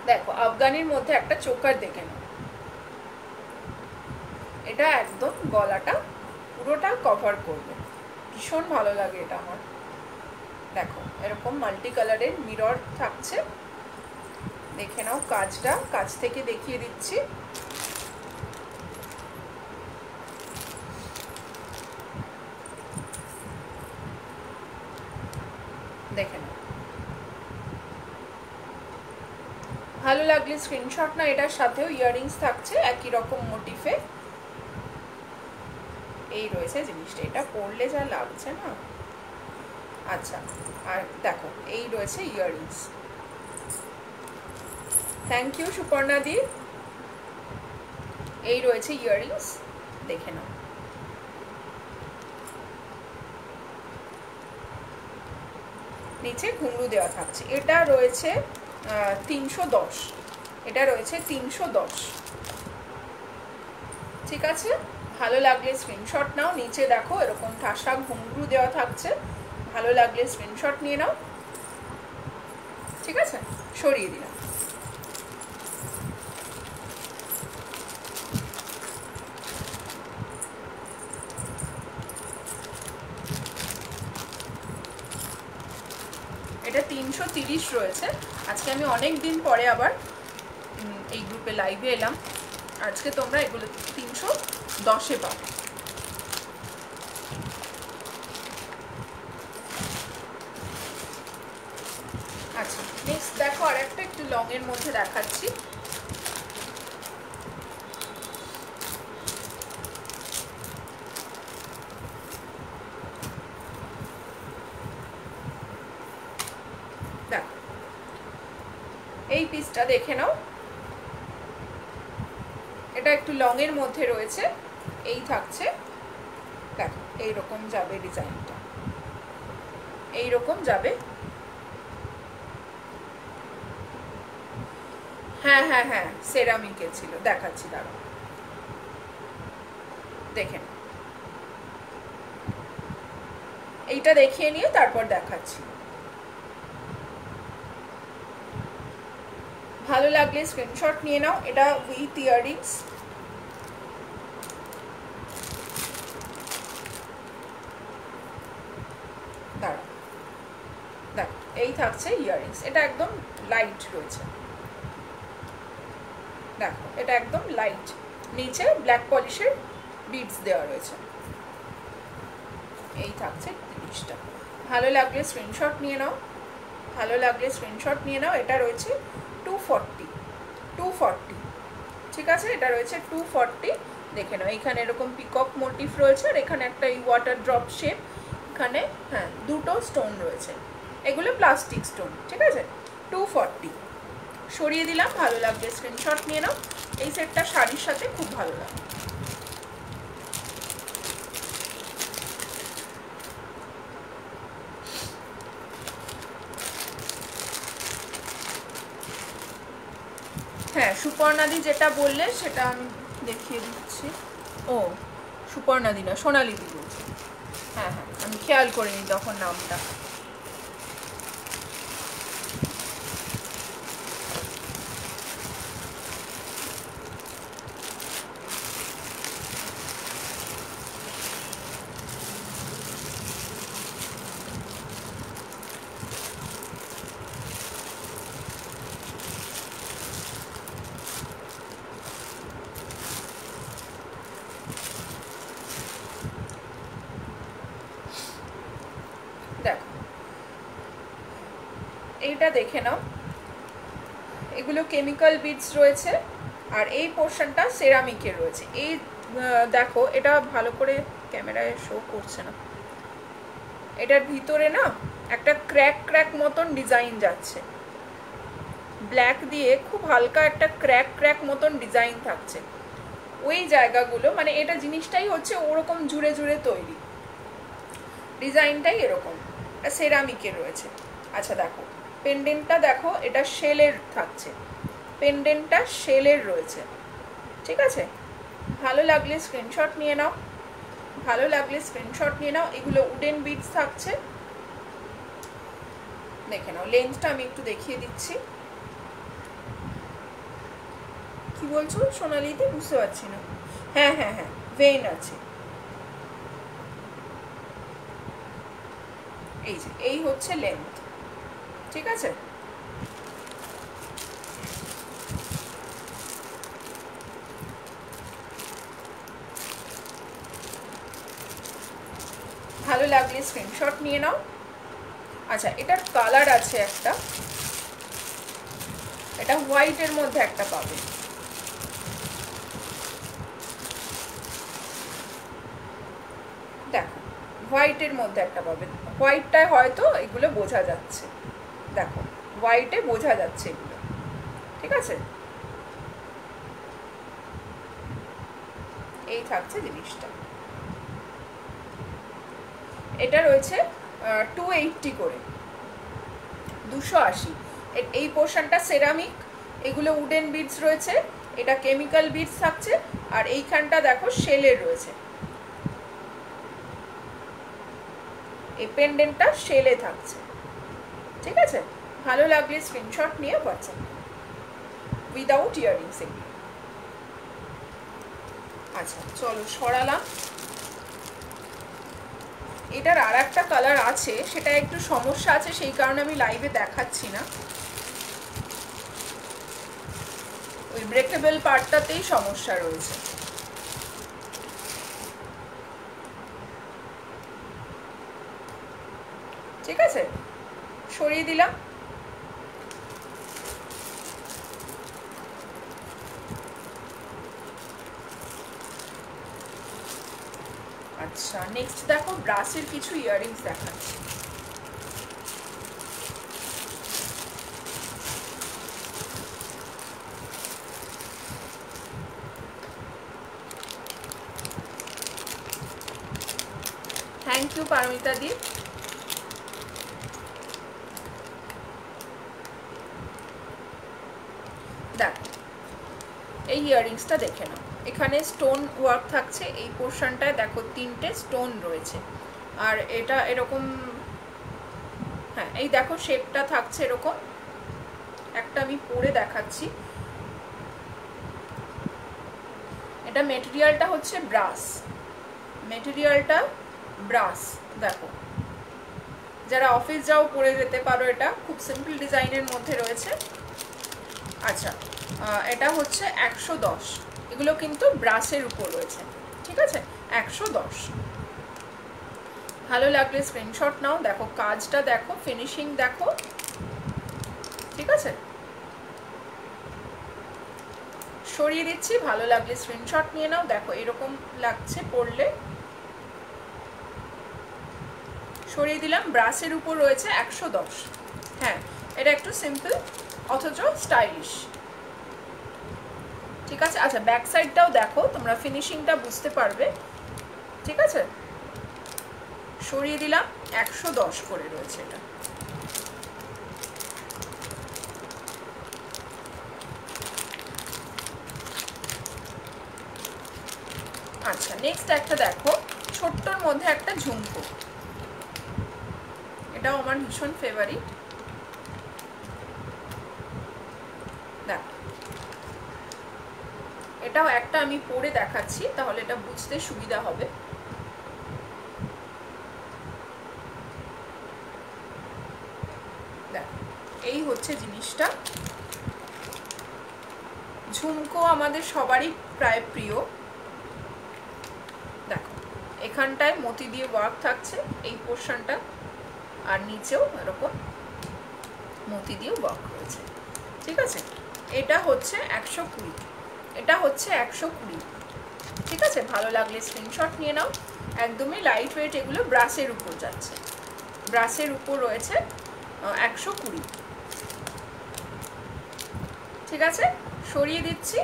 দেখো আফগানির মধ্যে একটা চোকার দেখে নাও, এটা একদম গলাটা পুরোটা কভার করবে, ভীষণ ভালো লাগে এটা আমার। দেখো এরকম মাল্টি কালারের মিরর থাকছে, দেখে নাও কাজটা, কাছ থেকে দেখিয়ে দিচ্ছি। দেখে নাও, ভালো লাগলে স্ক্রিনশট না। এটার সাথেও ইয়াররিংস থাকছে একই রকম মোটিফে, এই রয়েছে জিনিসটা, এটা পরলে যা লাগছে না। আচ্ছা, আর দেখো এই রয়েছে ইয়াররিংস। থ্যাংক ইউ সুপর্ণা দি। এই রয়েছে ইয়াররিংস, দেখে নাও। নিচে ঘুঙরু দেওয়া থাকছে, এটা রয়েছে 310, এটা রয়েছে 310। ঠিক আছে, ভালো লাগলে স্ক্রিনশট নাও। নিচে দেখো এরকম ঠাসা ঘুঙরু দেওয়া থাকছে, ভালো লাগলে স্ক্রিনশট নিয়ে নাও। ঠিক আছে, সরিয়ে দিলাম। এটা 330 রয়েছে। আজকে আমি অনেক দিন পরে আবার এই গ্রুপে লাইভে এলাম, আজকে তোমরা এগুলো 310-এ পাবে। আচ্ছা নেক্সট দেখো আর একটা একটু লং এর মধ্যে দেখাচ্ছি। দেখো এই পিসটা দেখে নাও, এটা একটু লং এর মধ্যে রয়েছে, এই থাকছে। দেখো এইরকম যাবে ডিজাইনটা, এইরকম যাবে। হ্যাঁ হ্যাঁ হ্যাঁ, সেরামিকের ছিল, দেখাচ্ছি দাঁড়াও, দেখেন এইটা দেখিয়ে নিয়ে তারপর দেখাচ্ছি। ভালো লাগলে স্ক্রিনশট নিয়ে নাও। এটা উইথ ইয়াররিংস, দাঁড়াও দেখ এই থাকছে ইয়াররিংস, এটা একদম লাইট রয়েছে। দেখো এটা একদম লাইট, নিচে ব্ল্যাক পলিশের বিডস দেওয়া রয়েছে। এই থাকছে 30টা। ভালো লাগলে স্ক্রিনশট নিয়ে নাও, ভালো লাগলে স্ক্রিনশট নিয়ে নাও। এটা রয়েছে 240। ঠিক আছে, এটা রয়েছে 240। দেখে নাও এখানে এরকম পিকক মোটিভ রয়েছে, আর এখানে একটা এই ওয়াটার ড্রপ শেপ, এখানে হ্যাঁ দুটো স্টোন রয়েছে, এগুলো প্লাস্টিক স্টোন। ঠিক আছে, 240 সরিয়ে দিলাম। ভালো লাগলে স্ক্রিনশট নিয়ে নাও। এই সেটটা শাড়ির সাথে খুব ভালো লাগে। হ্যাঁ সুপর্ণাদি যেটা বললে সেটা আমি দেখিয়ে দিচ্ছি। ও সুপর্ণাদি না, সোনালিদি বলছে। হ্যাঁ হ্যাঁ, আমি খেয়াল করিনি তখন নামটা। দেখো এইটা দেখে নাও, এগুলো কেমিক্যাল বিডস রয়েছে, আর এই পোর্শনটা সেরামিকের রয়েছে। এই দেখো এটা ভালো করে ক্যামেরায় শো করছে না, এটার ভিতরে না একটা ক্র্যাক ক্র্যাক মতন ডিজাইন যাচ্ছে, ব্ল্যাক দিয়ে খুব হালকা একটা ক্র্যাক ক্র্যাক মতন ডিজাইন থাকছে। ওই জায়গাগুলো মানে এটা জিনিসটাই হচ্ছে ওরকম জুড়ে জুড়ে তৈরি, ডিজাইনটাই এরকম, সেরামিকের রয়েছে। আচ্ছা দেখো পেন্ডেন্টটা দেখো, এটা শেলের থাকছে, পেন্ডেন্টটা শেলের রয়েছে। ঠিক আছে, ভালো লাগলে স্ক্রিনশট নিয়ে নাও। ভালো লাগলে স্ক্রিনশট নিয়ে নাও। এগুলো উডেন বিটস থাকছে, দেখে নাও। লেন্থটা আমি একটু দেখিয়ে দিচ্ছি। কি বলছো সোনালিতে? বুঝতে পারছি না। হ্যাঁ হ্যাঁ হ্যাঁ, ভেইন আছে। এই যে এই হচ্ছে লেন্থ, ঠিক আছে। ভালো লাগলে স্ক্রিনশট নিয়ে নাও। আচ্ছা, এটার কালার আছে একটা, এটা হোয়াইটের মধ্যে একটা পাবে। দেখো হোয়াইটের মধ্যে একটা পাবে। হোয়াইটটায় হয়তো এগুলো বোঝা যাচ্ছে, দেখো হোয়াইটে বোঝা যাচ্ছে এগুলো, ঠিক আছে। এই থাকছে জিনিসটা। এটা রয়েছে 280 করে, 280। এই পোর্শনটা সেরামিক, এগুলো উডেন বিডস রয়েছে, এটা কেমিক্যাল বিডস থাকছে, আর এইখানটা দেখো শেলের রয়েছে। এই পেন্ডেন্টটা শেলে থাকছে, ঠিক আছে। ভালো লাগলে স্ক্রিনশট নিয়ে হোয়াটসঅ্যাপ, উইদাউট ইয়াররিংস এগুলো। আচ্ছা চলো সরালাম। এটার আর একটা কালার আছে, সেটা একটু সমস্যা আছে, সেই কারণে আমি লাইভে দেখাচ্ছি না। ওই ব্রেকেবল পার্টটাতেই সমস্যা রয়েছে। ঠিক আছে, সরিয়ে দিলাম। আচ্ছা নেক্সট দেখো ব্রাসের কিছু ইয়াররিংস দেখাচ্ছি। থ্যাংক ইউ পারমিতা দি। দেখো এই ইয়াররিংসটা দেখে নাও, এখানে স্টোন ওয়ার্ক থাকছে, এই পোর্শনটায় দেখো 3টে স্টোন রয়েছে, আর এটা এরকম, হ্যাঁ এই দেখো শেপটা থাকছে এরকম। একটা আমি পরে দেখাচ্ছি। এটা মেটেরিয়ালটা হচ্ছে ব্রাস, মেটেরিয়ালটা ব্রাস। দেখো যারা অফিস যাও পরে যেতে পারো, এটা খুব সিম্পল ডিজাইনের মধ্যে রয়েছে। আচ্ছা এটা হচ্ছে 110, এগুলো কিন্তু ব্রাসের উপর রয়েছে, ঠিক আছে। 110। ভালো লাগলে স্ক্রিনশট নাও। দেখো কাজটা দেখো, ফিনিশিং দেখো, ঠিক আছে। সরিয়ে দিচ্ছি, ভালো লাগলে স্ক্রিনশট নিয়ে নাও। দেখো এরকম লাগছে পরলে, সরিয়ে দিলাম। ব্রাসের উপর রয়েছে 110। হ্যাঁ এটা একটু সিম্পল অথচ স্টাইলিশ, ঠিক আছে। আচ্ছা ব্যাক সাইডটাও দেখো, তোমরা ফিনিশিংটা বুঝতে পারবে, ঠিক আছে। সরিয়ে দিলাম, 110 করে রয়েছে এটা। আচ্ছা নেক্সট একটা দেখো, ছোট্টর মধ্যে একটা ঝুমকো, এটাও আমার ভীষণ ফেভারিট। দেখো এটাও একটা আমি পরে দেখাচ্ছি, তাহলে এটা বুঝতে সুবিধা হবে। দেখো এই হচ্ছে জিনিসটা। ঝুমকো আমাদের সবারই প্রায় প্রিয়। দেখো এখানটায় মতি দিয়ে ওয়ার্ক থাকছে এই পোর্শনটা, আর নিচেও এরকম মতি দিয়ে ওয়ার্ক রয়েছে, ঠিক আছে। এটা হচ্ছে 120, এটা হচ্ছে 120, ঠিক আছে। ভালো লাগলে স্ক্রিনশট নিয়ে নাও। একদমই লাইট ওয়েট, এগুলো ব্রাসের উপর যাচ্ছে, ব্রাসের উপর রয়েছে 120, ঠিক আছে। সরিয়ে দিচ্ছি,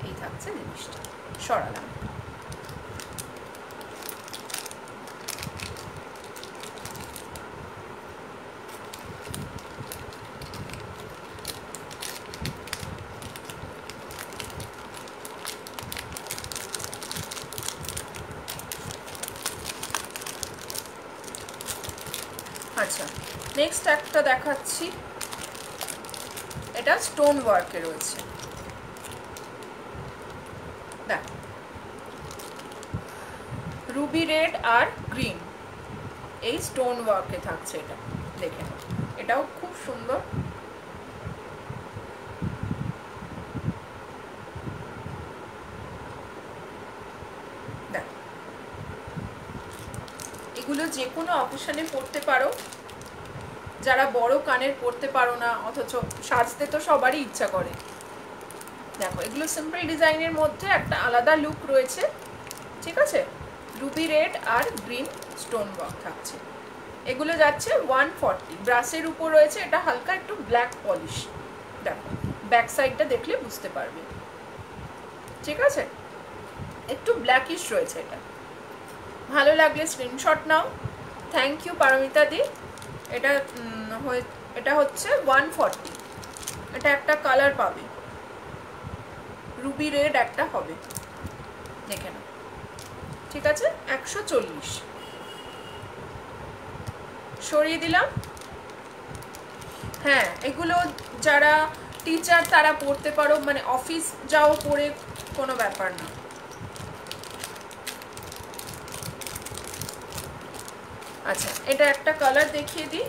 এই থাকছে জিনিসটা, সরালাম। আচ্ছা, নেক্সট একটা দেখাচ্ছি, এটা স্টোন ওয়ার্কে রয়েছে। দেখ, রুবি রেড আর গ্রিন এই স্টোন ওয়ার্কে থাকছে। এটা দেখে নাও, এটাও খুব সুন্দর। দেখ, এগুলো যে কোনো অকেশনে পরতে পারো। যারা বড় কানের পরতে পারো না, অথচ সাজতে তো সবারই ইচ্ছা করে। দেখো, এগুলো সিম্পল ডিজাইনের মধ্যে একটা আলাদা লুক রয়েছে। ঠিক আছে, রুবি রেড আর গ্রিন স্টোন ওয়ার্ক থাকছে। এগুলো যাচ্ছে 140। ব্রাশের উপর রয়েছে, এটা হালকা একটু ব্ল্যাক পলিশ। দেখো, ব্যাক সাইডটা দেখলে বুঝতে পারবে। ঠিক আছে, একটু ব্ল্যাকিশ রয়েছে এটা। ভালো লাগলে স্ক্রিনশট নাও। Thank you Paramita di. এটা হচ্ছে 140। এটা একটা কালার পাবে, রুবি রেড একটা হবে, দেখে নাও। ঠিক আছে, 140 সরিয়ে দিলাম। হ্যাঁ, এগুলো যারা টিচার তারা পড়তে পারো, মানে অফিস যাও পরে কোনো ব্যাপার না। আচ্ছা, এটা একটা কালার দেখিয়ে দিই।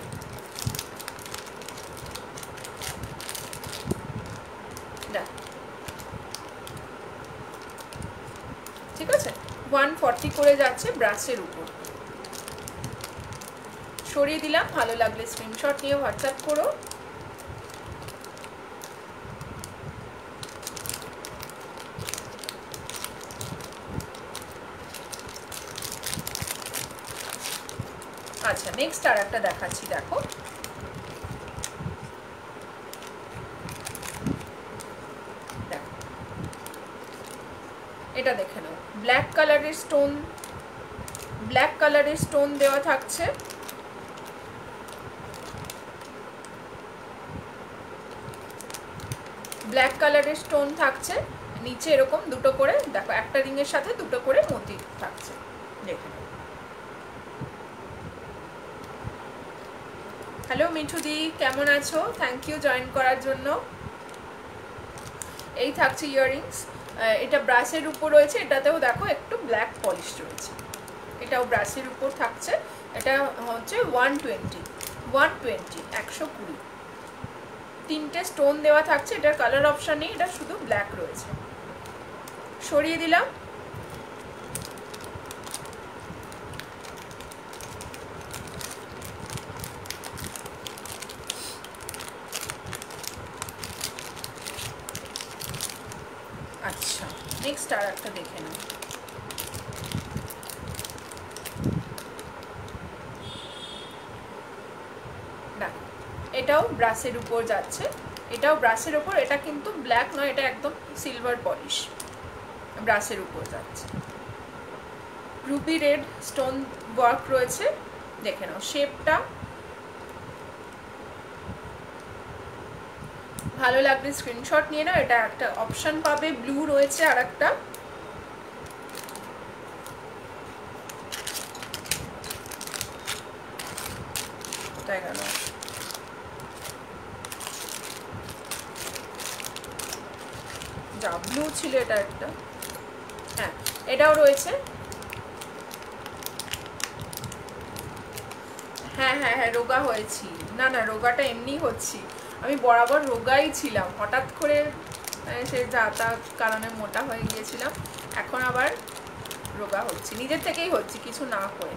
ঠিক আছে, 140 করে যাচ্ছে ব্রাশের উপর। সরিয়ে দিলাম। ভালো লাগলে স্ক্রিনশট নিয়ে হোয়াটসঅ্যাপ করো। আচ্ছা, নেক্সট আর একটা দেখাচ্ছি। দেখো, এটা দেখে নাও, ব্ল্যাক কালারের স্টোন দেওয়া থাকছে। ব্ল্যাক কালারের স্টোন থাকছে, নিচে এরকম দুটো করে, দেখো একটা রিংয়ের সাথে দুটো করে মতি থাকছে। দেখে নাও। হ্যালো মিঠুদি, কেমন আছো? থ্যাংক ইউ জয়েন করার জন্য। এই থাকছে ইয়াররিংস। এটা ব্রাশের উপর রয়েছে, এটাতেও দেখো একটু ব্ল্যাক পলিশ রয়েছে। এটাও ব্রাশের উপর থাকছে। এটা হচ্ছে 120। 120 তিনটে স্টোন দেওয়া থাকছে। এটার কালার অপশন নেই, এটা শুধু ব্ল্যাক রয়েছে। সরিয়ে দিলাম। আচ্ছা, নেক্সট আর একটা দেখে নাও। দেখো, এটাও ব্রাশের উপর যাচ্ছে। এটাও ব্রাশের উপর, এটা কিন্তু ব্ল্যাক নয়, এটা একদম সিলভার পলিশ। ব্রাশের উপর যাচ্ছে। রুবি রেড স্টোন ওয়ার্ক রয়েছে। দেখে নাও শেপটা। ভালো লাগলে স্ক্রিনশট নিয়ে নাও। এটা একটা অপশন পাবে, ব্লু রয়েছে আর একটা। গেল, যা ব্লু ছিল এটা একটা। হ্যাঁ, এটাও রয়েছে। হ্যাঁ হ্যাঁ হ্যাঁ, রোগা হয়েছি। না না, রোগাটা এমনি হচ্ছি। আমি বরাবর রোগাই ছিলাম, হঠাৎ করে সে যা তা কারণে মোটা হয়ে গিয়েছিলাম। এখন আবার রোগা হচ্ছি, নিজের থেকেই হচ্ছি, কিছু না করে।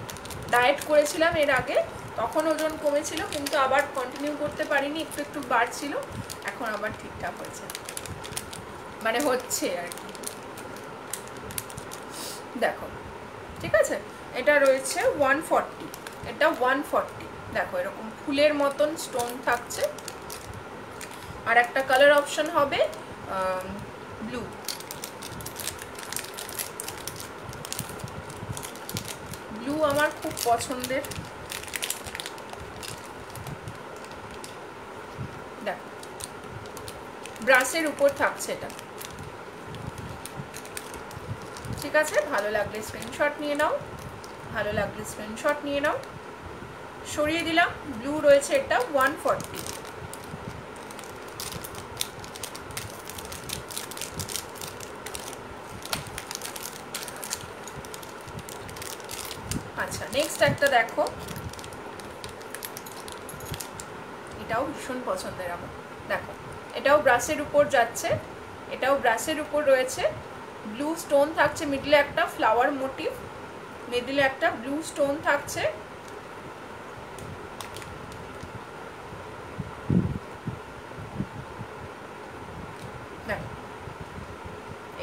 ডায়েট করেছিলাম এর আগে, তখন ওজন কমেছিল, কিন্তু আবার কন্টিনিউ করতে পারিনি, একটু একটু বাড়ছিল। এখন আবার ঠিকঠাক হয়েছে, মানে হচ্ছে আর কি। দেখো, ঠিক আছে, এটা রয়েছে 140। এটা 140। দেখো, এরকম ফুলের মতন স্টোন থাকছে। আর একটা কালার অপশন হবে ব্লু। ব্লু আমার খুব পছন্দের। দেখো, ব্রাশের উপর থাকছে এটা। ঠিক আছে, ভালো লাগলে স্ক্রিনশট নিয়ে নাও। সরিয়ে দিলাম। ব্লু রয়েছে এটা 140। আচ্ছা নেক্সট একটা দেখো, এটাও ভীষণ পছন্দের আমার। দেখো এটাও ব্রাশের উপর যাচ্ছে, এটাও ব্রাশের উপর রয়েছে। ব্লু স্টোন থাকছে, মিডলে একটা ফ্লাওয়ার মোটিভ, মিডলে একটা ব্লু স্টোন থাকছে। দেখো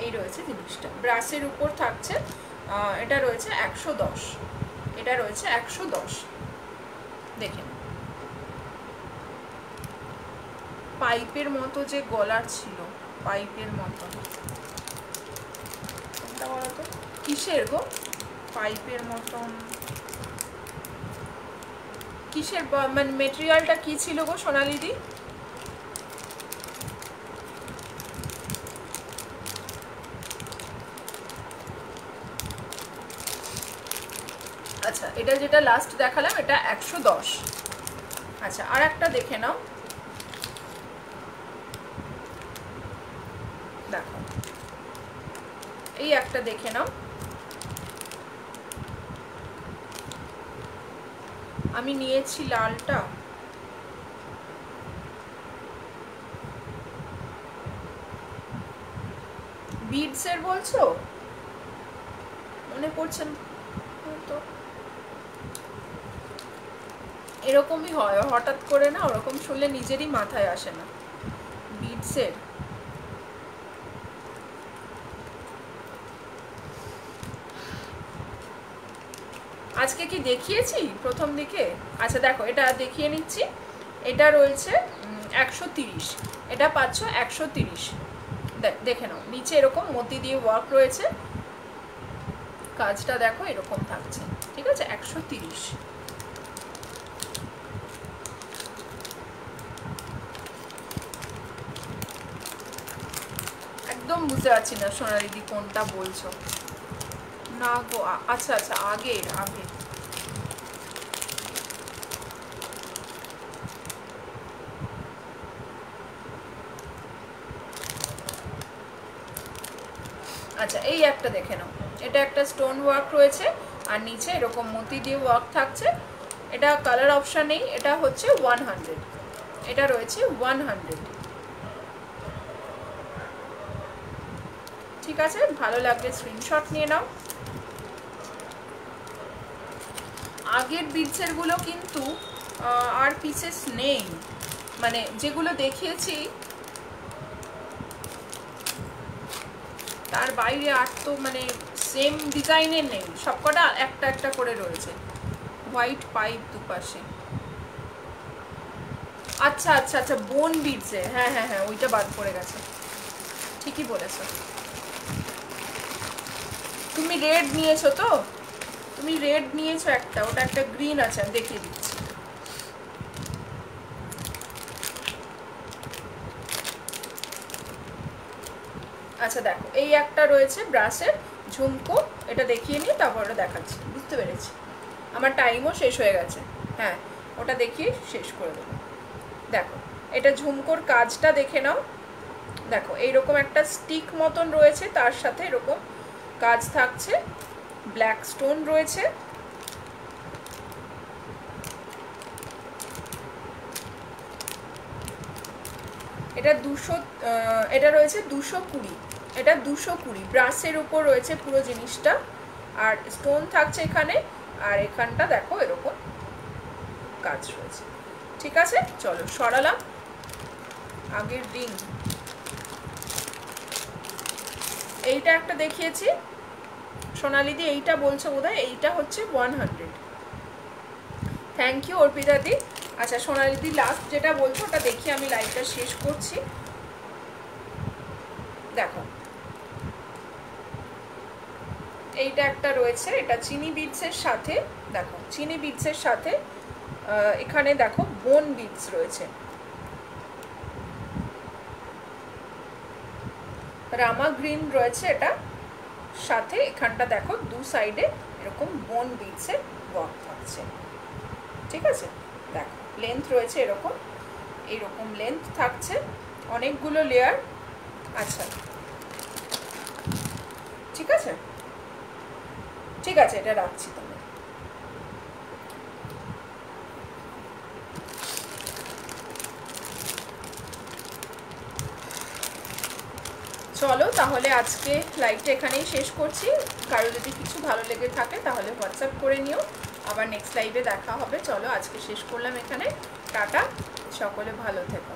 এই রয়েছে জিনিসটা, ব্রাশের উপর থাকছে। এটা রয়েছে 110, এটা রয়েছে 110। দেখেন পাইপের মতো যে গলার ছিল, পাইপের মতো, কোনটা বলো তো কিসের গো? পাইপের মতন কিসের, মানে মেটেরিয়ালটা কি ছিল গো সোনালিদি? আচ্ছা এটা যেটা লাস্ট দেখালাম এটা 110। আচ্ছা আর একটা দেখে নাও, দেখো এই একটা দেখে নাও। আমি নিয়েছি লালটা, বিডসের বলছো, মনে পড়ছে তো। এরকমই হয় হঠাৎ করে না, ওরকম শুনলে নিজেরই মাথায় আসে না। বিডসের আজকে কি দেখিয়েছি প্রথম দিকে? আচ্ছা দেখো এটা দেখিয়ে নিচ্ছি। এটা রয়েছে 130, এটা পাচ্ছ 130। দেখে নাও নিচে এরকম মতি দিয়ে ওয়ার্ক রয়েছে, কাজটা দেখো এরকম থাকছে, ঠিক আছে? 130। একদম বুঝতে পারছি না সোনালিদি কোনটা বলছো। না গো আচ্ছা আচ্ছা আগে আগে আচ্ছা এই একটা দেখে নাও, এটা একটা স্টোন ওয়ার্ক রয়েছে আর নিচে এরকম মতি দিয়ে ওয়ার্ক থাকছে। এটা কালার অপশন নেই, এটা হচ্ছে 100, এটা রয়েছে 100। ঠিক আছে, ভালো লাগলে স্ক্রিনশট নিয়ে নাও। আগের বিটসের গুলো কিন্তু আর পিসেস নেই, মানে যেগুলো দেখিয়েছি তার বাইরে আর তো মানে সেম ডিজাইনের নেই, সবকটা একটা একটা করে রয়েছে। হোয়াইট পাইপ দুপাশে, আচ্ছা আচ্ছা আচ্ছা বোন বিটসে, হ্যাঁ হ্যাঁ হ্যাঁ ওইটা বাদ পড়ে গেছে, ঠিকই বলেছো। তুমি রেড নিয়েছো তো, তুমি রেড নিয়েছো একটা, ওটা একটা গ্রিন আছে, আমি দেখিয়ে দিচ্ছি। আচ্ছা দেখো এই একটা রয়েছে ব্রাশের ঝুমকো, এটা দেখিয়ে নিই তারপর ওটা দেখাচ্ছি। বুঝতে পেরেছি, আমার টাইমও শেষ হয়ে গেছে। হ্যাঁ ওটা দেখিয়ে শেষ করে দেবো। দেখো এটা ঝুমকোর কাজটা দেখে নাও। দেখো এইরকম একটা স্টিক মতন রয়েছে, তার সাথে এরকম কাজ থাকছে, ব্ল্যাক স্টোন রয়েছে। এটা 200, এটা রয়েছে 220, এটা 220 ব্রাশের উপর রয়েছে পুরো জিনিসটা, আর স্টোন থাকছে এখানে, আর এখানটা দেখো এরকম কাজ রয়েছে। ঠিক আছে চলো সরালাম আগের রিং। এইটা একটা দেখিয়েছি সোনালিদি, এইটা বলছো বোধহয়, এইটা হচ্ছে 100। থ্যাংক ইউ অর্পিতা দি। আচ্ছা সোনালিদি লাস্ট যেটা বলছো ওটা দেখিয়ে আমি লাইভটা শেষ করছি। দেখো এইটা একটা রয়েছে, এটা চিনি বিটসের সাথে, দেখো চিনি বিটসের সাথে এখানে দেখো বোন বিটস রয়েছে, রামা গ্রিন রয়েছে এটা সাথে, এখানটা দেখো দু সাইডে এরকম বোন বিটসের ওয়ার্ক থাকছে। ঠিক আছে, দেখো লেন্থ রয়েছে এরকম, এইরকম লেন্থ থাকছে, অনেকগুলো লেয়ার। আচ্ছা ঠিক আছে, ঠিক আছে, এটা রাখছি তাহলে। চলো তাহলে আজকে লাইভটা এখানেই শেষ করছি। কারো যদি কিছু ভালো লেগে থাকে তাহলে হোয়াটসঅ্যাপ করে নিও, আবার নেক্সট লাইভে দেখা হবে। চলো আজকে শেষ করলাম এখানে, টাটা, সকলে ভালো থেকো।